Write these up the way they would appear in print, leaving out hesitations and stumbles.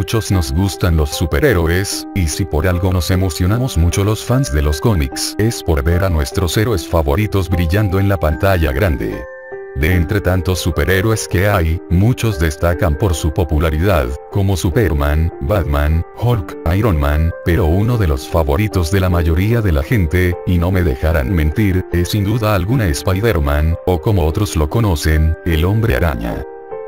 muchos nos gustan los superhéroes, y si por algo nos emocionamos mucho los fans de los cómics, es por ver a nuestros héroes favoritos brillando en la pantalla grande. De entre tantos superhéroes que hay, muchos destacan por su popularidad, como Superman, Batman, Hulk, Iron Man, pero uno de los favoritos de la mayoría de la gente, y no me dejarán mentir, es sin duda alguna Spider-Man, o como otros lo conocen, el Hombre Araña.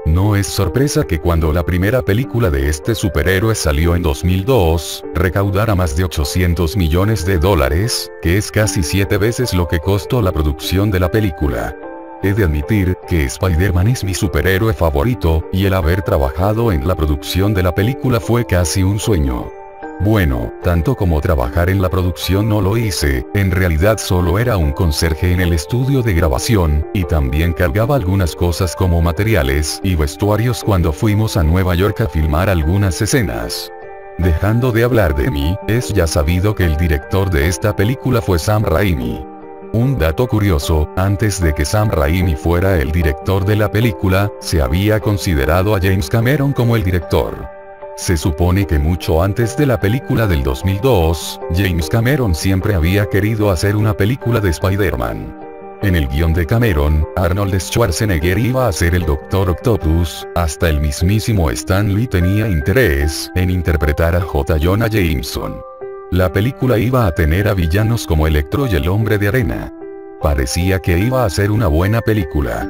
No es sorpresa que cuando la primera película de este superhéroe salió en 2002, recaudara más de 800 millones de dólares, que es casi 7 veces lo que costó la producción de la película. He de admitir que Spider-Man es mi superhéroe favorito, y el haber trabajado en la producción de la película fue casi un sueño. Bueno, tanto como trabajar en la producción no lo hice, en realidad solo era un conserje en el estudio de grabación, y también cargaba algunas cosas como materiales y vestuarios cuando fuimos a Nueva York a filmar algunas escenas. Dejando de hablar de mí, es ya sabido que el director de esta película fue Sam Raimi. Un dato curioso, antes de que Sam Raimi fuera el director de la película, se había considerado a James Cameron como el director. Se supone que mucho antes de la película del 2002, James Cameron siempre había querido hacer una película de Spider-Man. En el guión de Cameron, Arnold Schwarzenegger iba a ser el Dr. Octopus, hasta el mismísimo Stan Lee tenía interés en interpretar a J. Jonah Jameson. La película iba a tener a villanos como Electro y el Hombre de Arena. Parecía que iba a ser una buena película.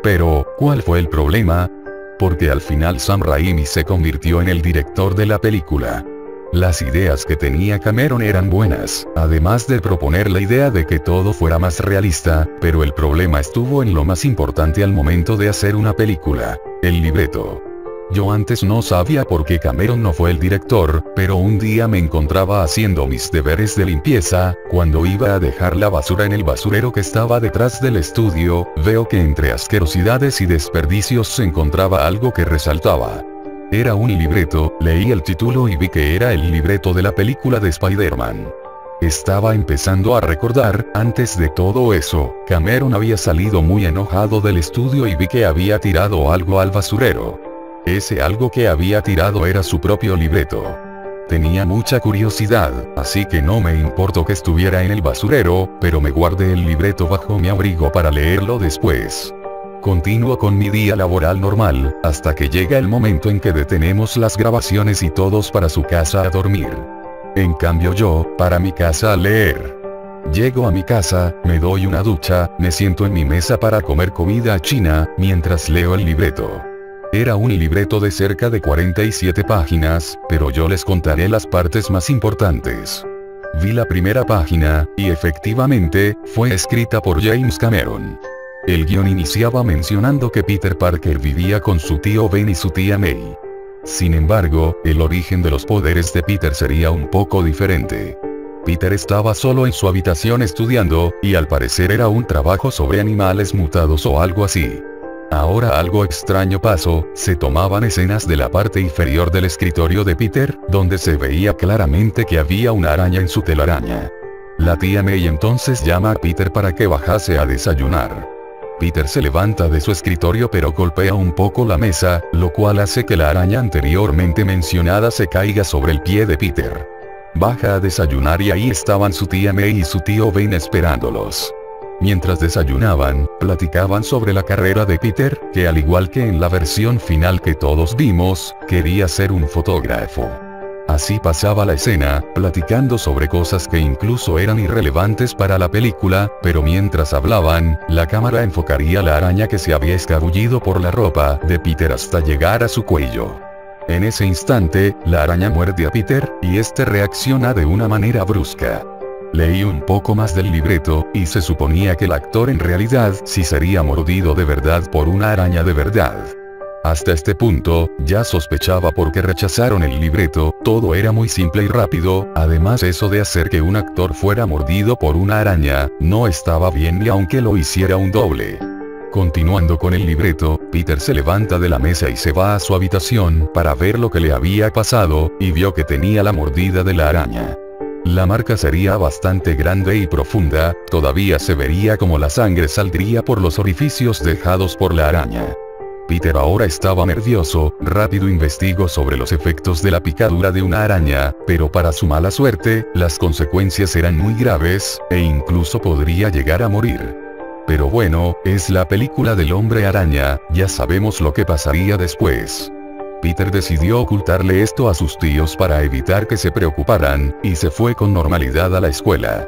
Pero, ¿cuál fue el problema? Porque al final Sam Raimi se convirtió en el director de la película. Las ideas que tenía Cameron eran buenas, además de proponer la idea de que todo fuera más realista, pero el problema estuvo en lo más importante al momento de hacer una película: el libreto. Yo antes no sabía por qué Cameron no fue el director, pero un día me encontraba haciendo mis deberes de limpieza, cuando iba a dejar la basura en el basurero que estaba detrás del estudio, veo que entre asquerosidades y desperdicios se encontraba algo que resaltaba. Era un libreto, leí el título y vi que era el libreto de la película de Spider-Man. Estaba empezando a recordar, antes de todo eso, Cameron había salido muy enojado del estudio y vi que había tirado algo al basurero. Ese algo que había tirado era su propio libreto. Tenía mucha curiosidad, así que no me importó que estuviera en el basurero, pero me guardé el libreto bajo mi abrigo para leerlo después. Continúo con mi día laboral normal, hasta que llega el momento en que detenemos las grabaciones y todos para su casa a dormir. En cambio yo, para mi casa a leer. Llego a mi casa, me doy una ducha, me siento en mi mesa para comer comida china, mientras leo el libreto. Era un libreto de cerca de 47 páginas, pero yo les contaré las partes más importantes. Vi la primera página, y efectivamente, fue escrita por James Cameron. El guión iniciaba mencionando que Peter Parker vivía con su tío Ben y su tía May. Sin embargo, el origen de los poderes de Peter sería un poco diferente. Peter estaba solo en su habitación estudiando, y al parecer era un trabajo sobre animales mutados o algo así. Ahora algo extraño pasó, se tomaban escenas de la parte inferior del escritorio de Peter, donde se veía claramente que había una araña en su telaraña. La tía May entonces llama a Peter para que bajase a desayunar. Peter se levanta de su escritorio pero golpea un poco la mesa, lo cual hace que la araña anteriormente mencionada se caiga sobre el pie de Peter. Baja a desayunar y ahí estaban su tía May y su tío Ben esperándolos. Mientras desayunaban, platicaban sobre la carrera de Peter, que al igual que en la versión final que todos vimos, quería ser un fotógrafo. Así pasaba la escena, platicando sobre cosas que incluso eran irrelevantes para la película, pero mientras hablaban, la cámara enfocaría la araña que se había escabullido por la ropa de Peter hasta llegar a su cuello. En ese instante, la araña muerde a Peter, y este reacciona de una manera brusca. Leí un poco más del libreto, y se suponía que el actor en realidad sí sería mordido de verdad por una araña de verdad. Hasta este punto, ya sospechaba por qué rechazaron el libreto, todo era muy simple y rápido, además eso de hacer que un actor fuera mordido por una araña, no estaba bien ni aunque lo hiciera un doble. Continuando con el libreto, Peter se levanta de la mesa y se va a su habitación para ver lo que le había pasado, y vio que tenía la mordida de la araña. La marca sería bastante grande y profunda, todavía se vería como la sangre saldría por los orificios dejados por la araña. Peter ahora estaba nervioso, rápido investigó sobre los efectos de la picadura de una araña, pero para su mala suerte, las consecuencias eran muy graves, e incluso podría llegar a morir. Pero bueno, es la película del hombre araña, ya sabemos lo que pasaría después. Peter decidió ocultarle esto a sus tíos para evitar que se preocuparan, y se fue con normalidad a la escuela.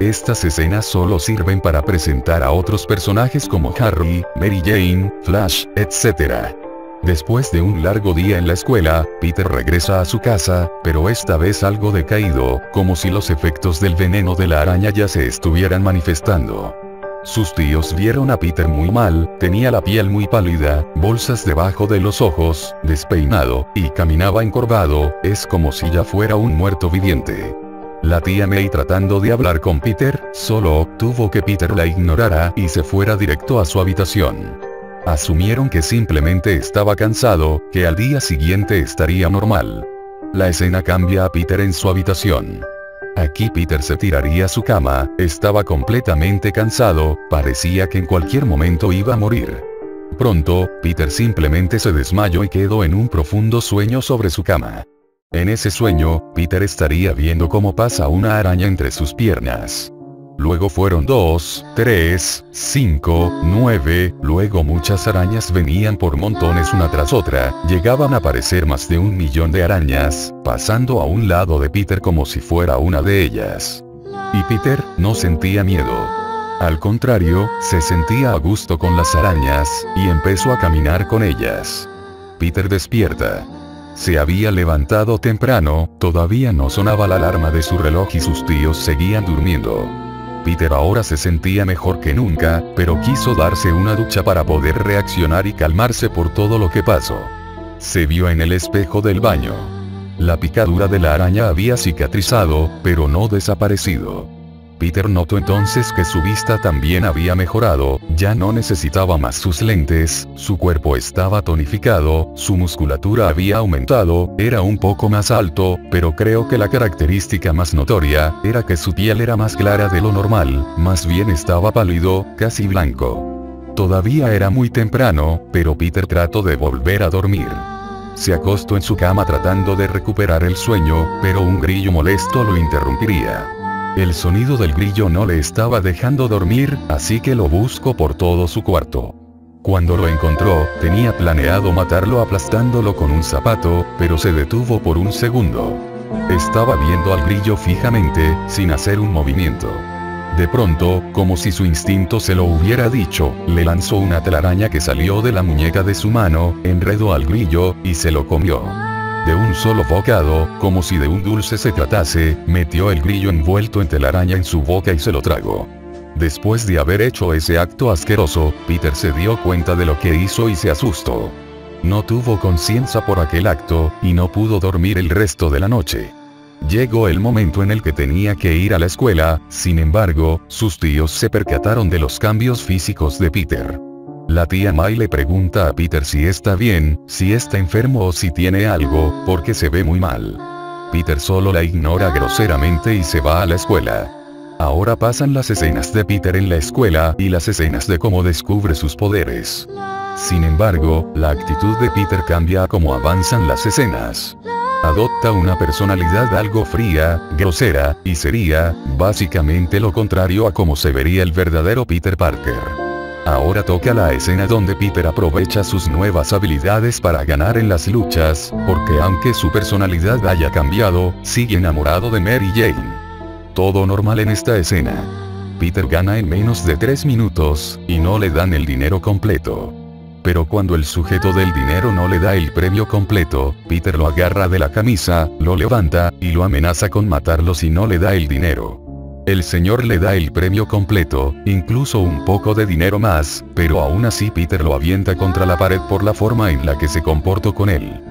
Estas escenas solo sirven para presentar a otros personajes como Harry, Mary Jane, Flash, etc. Después de un largo día en la escuela, Peter regresa a su casa, pero esta vez algo decaído, como si los efectos del veneno de la araña ya se estuvieran manifestando. Sus tíos vieron a Peter muy mal, tenía la piel muy pálida, bolsas debajo de los ojos, despeinado, y caminaba encorvado, es como si ya fuera un muerto viviente. La tía May, tratando de hablar con Peter, solo obtuvo que Peter la ignorara y se fuera directo a su habitación. Asumieron que simplemente estaba cansado, que al día siguiente estaría normal. La escena cambia a Peter en su habitación. Aquí Peter se tiraría a su cama, estaba completamente cansado, parecía que en cualquier momento iba a morir. Pronto, Peter simplemente se desmayó y quedó en un profundo sueño sobre su cama. En ese sueño, Peter estaría viendo cómo pasa una araña entre sus piernas. Luego fueron 2, 3, 5, 9, luego muchas arañas venían por montones una tras otra, llegaban a aparecer más de 1 millón de arañas, pasando a un lado de Peter como si fuera una de ellas. Y Peter no sentía miedo. Al contrario, se sentía a gusto con las arañas, y empezó a caminar con ellas. Peter despierta. Se había levantado temprano, todavía no sonaba la alarma de su reloj y sus tíos seguían durmiendo. Peter ahora se sentía mejor que nunca, pero quiso darse una ducha para poder reaccionar y calmarse por todo lo que pasó. Se vio en el espejo del baño. La picadura de la araña había cicatrizado, pero no desaparecido. Peter notó entonces que su vista también había mejorado, ya no necesitaba más sus lentes, su cuerpo estaba tonificado, su musculatura había aumentado, era un poco más alto, pero creo que la característica más notoria, era que su piel era más clara de lo normal, más bien estaba pálido, casi blanco. Todavía era muy temprano, pero Peter trató de volver a dormir. Se acostó en su cama tratando de recuperar el sueño, pero un grillo molesto lo interrumpiría. El sonido del grillo no le estaba dejando dormir, así que lo buscó por todo su cuarto. Cuando lo encontró, tenía planeado matarlo aplastándolo con un zapato, pero se detuvo por un segundo. Estaba viendo al grillo fijamente, sin hacer un movimiento. De pronto, como si su instinto se lo hubiera dicho, le lanzó una telaraña que salió de la muñeca de su mano, enredó al grillo, y se lo comió. De un solo bocado, como si de un dulce se tratase, metió el grillo envuelto en telaraña en su boca y se lo tragó. Después de haber hecho ese acto asqueroso, Peter se dio cuenta de lo que hizo y se asustó. No tuvo conciencia por aquel acto, y no pudo dormir el resto de la noche. Llegó el momento en el que tenía que ir a la escuela, sin embargo, sus tíos se percataron de los cambios físicos de Peter. La tía May le pregunta a Peter si está bien, si está enfermo o si tiene algo, porque se ve muy mal. Peter solo la ignora groseramente y se va a la escuela. Ahora pasan las escenas de Peter en la escuela y las escenas de cómo descubre sus poderes. Sin embargo, la actitud de Peter cambia a cómo avanzan las escenas. Adopta una personalidad algo fría, grosera, y sería, básicamente lo contrario a cómo se vería el verdadero Peter Parker. Ahora toca la escena donde Peter aprovecha sus nuevas habilidades para ganar en las luchas, porque aunque su personalidad haya cambiado, sigue enamorado de Mary Jane. Todo normal en esta escena. Peter gana en menos de 3 minutos, y no le dan el dinero completo. Pero cuando el sujeto del dinero no le da el premio completo, Peter lo agarra de la camisa, lo levanta, y lo amenaza con matarlo si no le da el dinero. El señor le da el premio completo, incluso un poco de dinero más, pero aún así Peter lo avienta contra la pared por la forma en la que se comportó con él.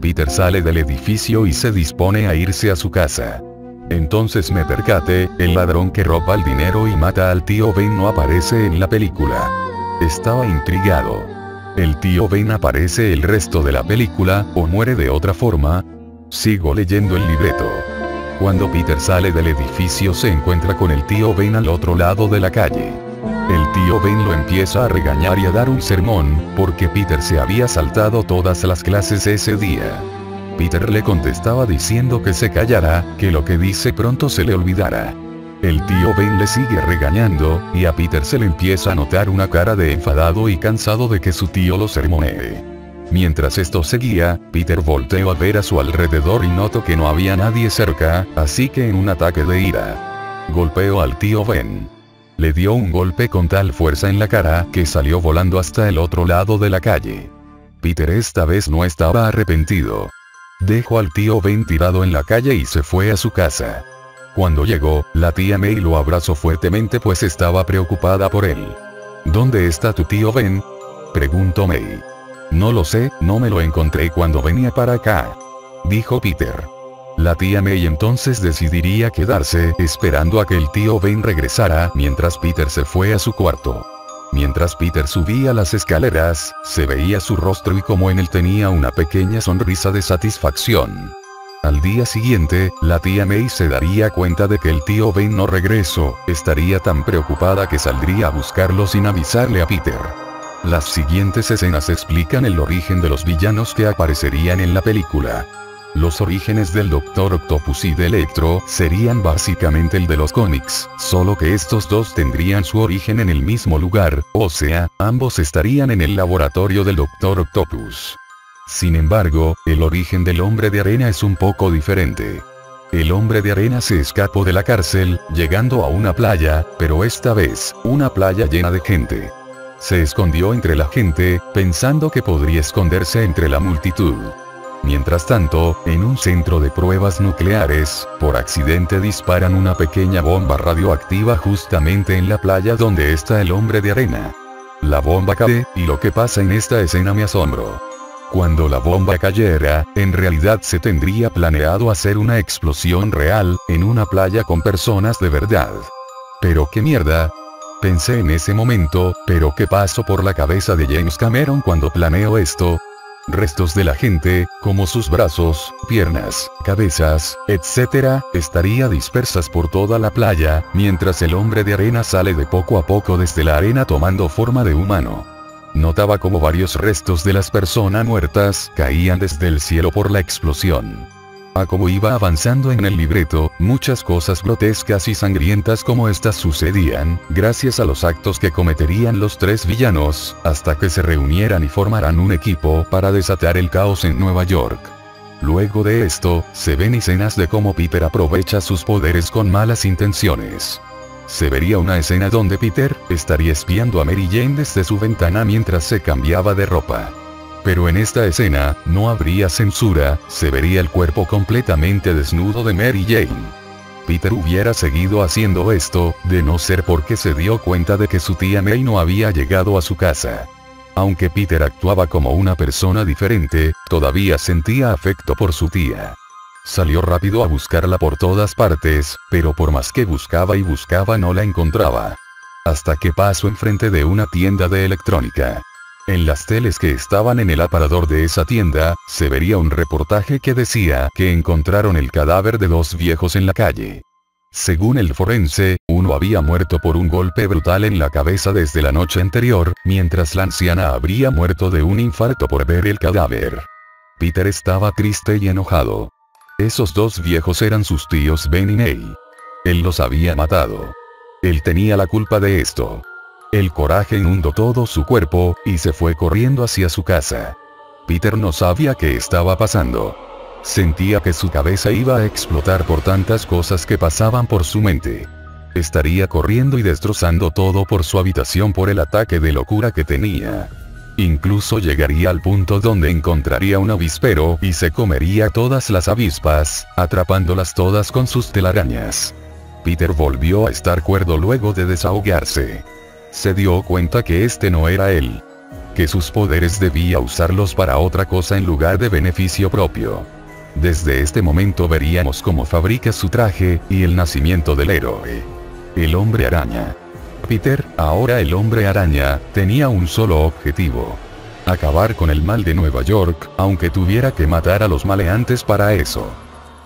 Peter sale del edificio y se dispone a irse a su casa. Entonces me percaté, el ladrón que roba el dinero y mata al tío Ben no aparece en la película. Estaba intrigado. ¿El tío Ben aparece el resto de la película, o muere de otra forma? Sigo leyendo el libreto. Cuando Peter sale del edificio se encuentra con el tío Ben al otro lado de la calle. El tío Ben lo empieza a regañar y a dar un sermón, porque Peter se había saltado todas las clases ese día. Peter le contestaba diciendo que se callara, que lo que dice pronto se le olvidará. El tío Ben le sigue regañando, y a Peter se le empieza a notar una cara de enfadado y cansado de que su tío lo sermonee. Mientras esto seguía, Peter volteó a ver a su alrededor y notó que no había nadie cerca, así que en un ataque de ira, golpeó al tío Ben. Le dio un golpe con tal fuerza en la cara que salió volando hasta el otro lado de la calle. Peter esta vez no estaba arrepentido. Dejó al tío Ben tirado en la calle y se fue a su casa. Cuando llegó, la tía May lo abrazó fuertemente pues estaba preocupada por él. ¿Dónde está tu tío Ben?, preguntó May. No lo sé, no me lo encontré cuando venía para acá, dijo Peter. La tía May entonces decidiría quedarse esperando a que el tío Ben regresara mientras Peter se fue a su cuarto. Mientras Peter subía las escaleras, se veía su rostro y como en él tenía una pequeña sonrisa de satisfacción. Al día siguiente, la tía May se daría cuenta de que el tío Ben no regresó, estaría tan preocupada que saldría a buscarlo sin avisarle a Peter. Las siguientes escenas explican el origen de los villanos que aparecerían en la película. Los orígenes del Dr. Octopus y de Electro serían básicamente el de los cómics, solo que estos dos tendrían su origen en el mismo lugar, o sea, ambos estarían en el laboratorio del Dr. Octopus. Sin embargo, el origen del Hombre de Arena es un poco diferente. El Hombre de Arena se escapó de la cárcel, llegando a una playa, pero esta vez, una playa llena de gente. Se escondió entre la gente, pensando que podría esconderse entre la multitud. Mientras tanto, en un centro de pruebas nucleares, por accidente disparan una pequeña bomba radioactiva justamente en la playa donde está el Hombre de Arena. La bomba cae, y lo que pasa en esta escena me asombró. Cuando la bomba cayera, en realidad se tendría planeado hacer una explosión real, en una playa con personas de verdad. ¿Pero qué mierda?, pensé en ese momento, pero ¿qué pasó por la cabeza de James Cameron cuando planeó esto? Restos de la gente, como sus brazos, piernas, cabezas, etc., estaría dispersas por toda la playa, mientras el Hombre de Arena sale de poco a poco desde la arena tomando forma de humano. Notaba como varios restos de las personas muertas caían desde el cielo por la explosión. A como iba avanzando en el libreto, muchas cosas grotescas y sangrientas como estas sucedían, gracias a los actos que cometerían los tres villanos, hasta que se reunieran y formaran un equipo para desatar el caos en Nueva York. Luego de esto, se ven escenas de cómo Peter aprovecha sus poderes con malas intenciones. Se vería una escena donde Peter estaría espiando a Mary Jane desde su ventana mientras se cambiaba de ropa. Pero en esta escena, no habría censura, se vería el cuerpo completamente desnudo de Mary Jane. Peter hubiera seguido haciendo esto, de no ser porque se dio cuenta de que su tía May no había llegado a su casa. Aunque Peter actuaba como una persona diferente, todavía sentía afecto por su tía. Salió rápido a buscarla por todas partes, pero por más que buscaba y buscaba no la encontraba. Hasta que pasó enfrente de una tienda de electrónica. En las teles que estaban en el aparador de esa tienda, se vería un reportaje que decía que encontraron el cadáver de dos viejos en la calle. Según el forense, uno había muerto por un golpe brutal en la cabeza desde la noche anterior, mientras la anciana habría muerto de un infarto por ver el cadáver. Peter estaba triste y enojado. Esos dos viejos eran sus tíos Ben y May. Él los había matado. Él tenía la culpa de esto. El coraje inundó todo su cuerpo, y se fue corriendo hacia su casa. Peter no sabía qué estaba pasando. Sentía que su cabeza iba a explotar por tantas cosas que pasaban por su mente. Estaría corriendo y destrozando todo por su habitación por el ataque de locura que tenía. Incluso llegaría al punto donde encontraría un avispero y se comería todas las avispas, atrapándolas todas con sus telarañas. Peter volvió a estar cuerdo luego de desahogarse. Se dio cuenta que este no era él. Que sus poderes debía usarlos para otra cosa en lugar de beneficio propio. Desde este momento veríamos cómo fabrica su traje, y el nacimiento del héroe. El Hombre Araña. Peter, ahora el Hombre Araña, tenía un solo objetivo. Acabar con el mal de Nueva York, aunque tuviera que matar a los maleantes para eso.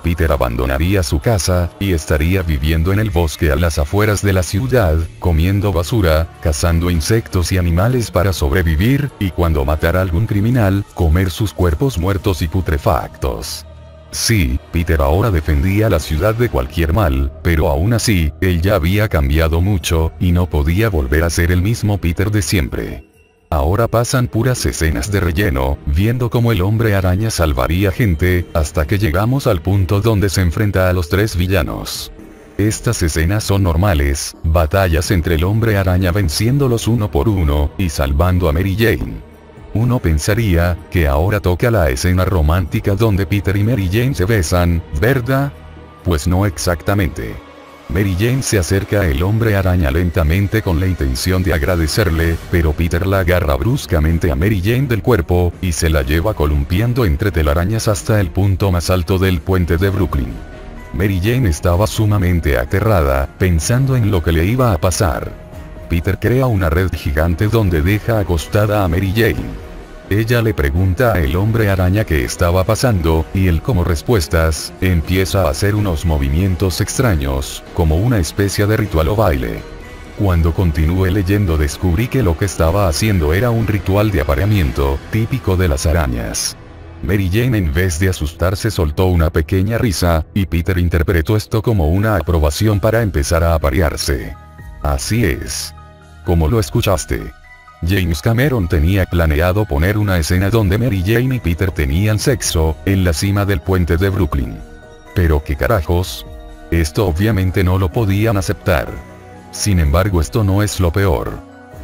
Peter abandonaría su casa, y estaría viviendo en el bosque a las afueras de la ciudad, comiendo basura, cazando insectos y animales para sobrevivir, y cuando matara a algún criminal, comer sus cuerpos muertos y putrefactos. Sí, Peter ahora defendía la ciudad de cualquier mal, pero aún así, él ya había cambiado mucho, y no podía volver a ser el mismo Peter de siempre. Ahora pasan puras escenas de relleno, viendo cómo el hombre araña salvaría gente, hasta que llegamos al punto donde se enfrenta a los 3 villanos. Estas escenas son normales, batallas entre el hombre araña venciéndolos uno por uno, y salvando a Mary Jane. Uno pensaría, que ahora toca la escena romántica donde Peter y Mary Jane se besan, ¿verdad? Pues no exactamente. Mary Jane se acerca al hombre araña lentamente con la intención de agradecerle, pero Peter la agarra bruscamente a Mary Jane del cuerpo, y se la lleva columpiando entre telarañas hasta el punto más alto del puente de Brooklyn. Mary Jane estaba sumamente aterrada, pensando en lo que le iba a pasar. Peter crea una red gigante donde deja acostada a Mary Jane. Ella le pregunta al hombre araña qué estaba pasando, y él como respuestas, empieza a hacer unos movimientos extraños, como una especie de ritual o baile. Cuando continué leyendo descubrí que lo que estaba haciendo era un ritual de apareamiento, típico de las arañas. Mary Jane en vez de asustarse soltó una pequeña risa, y Peter interpretó esto como una aprobación para empezar a aparearse. Así es. Como lo escuchaste. James Cameron tenía planeado poner una escena donde Mary Jane y Peter tenían sexo, en la cima del puente de Brooklyn. Pero ¿qué carajos? Esto obviamente no lo podían aceptar. Sin embargo, esto no es lo peor.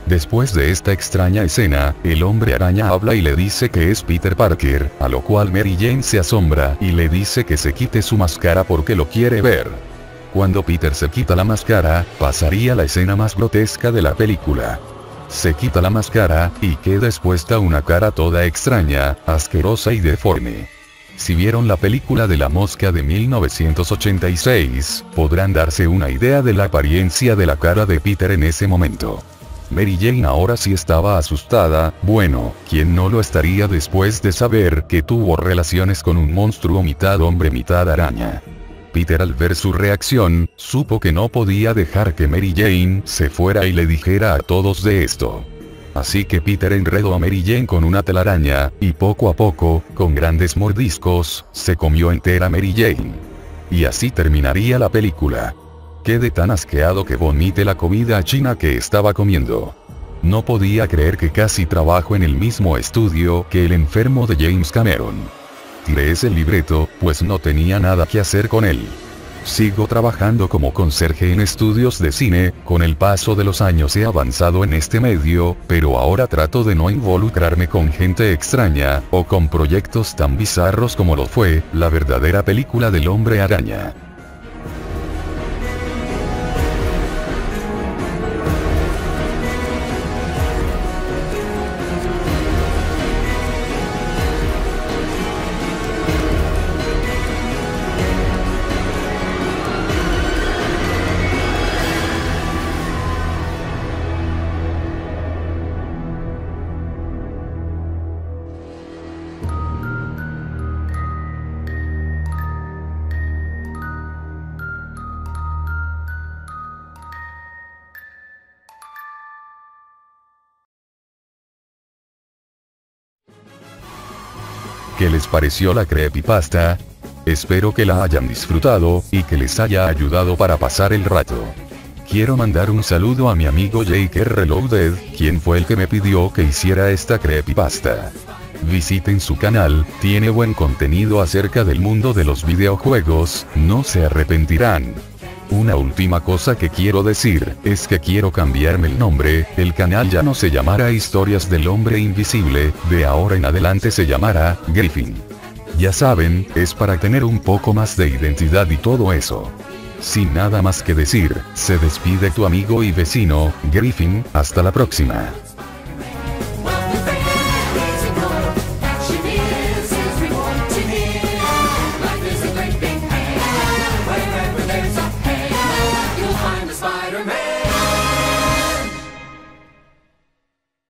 Después de esta extraña escena, el hombre araña habla y le dice que es Peter Parker, a lo cual Mary Jane se asombra y le dice que se quite su máscara porque lo quiere ver. Cuando Peter se quita la máscara, pasaría la escena más grotesca de la película. Se quita la máscara, y queda expuesta una cara toda extraña, asquerosa y deforme. Si vieron la película de La Mosca de 1986, podrán darse una idea de la apariencia de la cara de Peter en ese momento. Mary Jane ahora sí estaba asustada, bueno, ¿quién no lo estaría después de saber que tuvo relaciones con un monstruo mitad hombre mitad araña? Peter al ver su reacción, supo que no podía dejar que Mary Jane se fuera y le dijera a todos de esto. Así que Peter enredó a Mary Jane con una telaraña, y poco a poco, con grandes mordiscos, se comió entera Mary Jane. Y así terminaría la película. Quedé tan asqueado que vomité la comida china que estaba comiendo. No podía creer que casi trabajo en el mismo estudio que el enfermo de James Cameron. Tiré ese libreto, pues no tenía nada que hacer con él. Sigo trabajando como conserje en estudios de cine, con el paso de los años he avanzado en este medio, pero ahora trato de no involucrarme con gente extraña, o con proyectos tan bizarros como lo fue, la verdadera película del Hombre Araña. ¿Qué les pareció la creepypasta? Espero que la hayan disfrutado, y que les haya ayudado para pasar el rato. Quiero mandar un saludo a mi amigo Jake Reloaded, quien fue el que me pidió que hiciera esta creepypasta. Visiten su canal, tiene buen contenido acerca del mundo de los videojuegos, no se arrepentirán. Una última cosa que quiero decir, es que quiero cambiarme el nombre, el canal ya no se llamará Historias del Hombre Invisible, de ahora en adelante se llamará Griffin. Ya saben, es para tener un poco más de identidad y todo eso. Sin nada más que decir, se despide tu amigo y vecino, Griffin, hasta la próxima.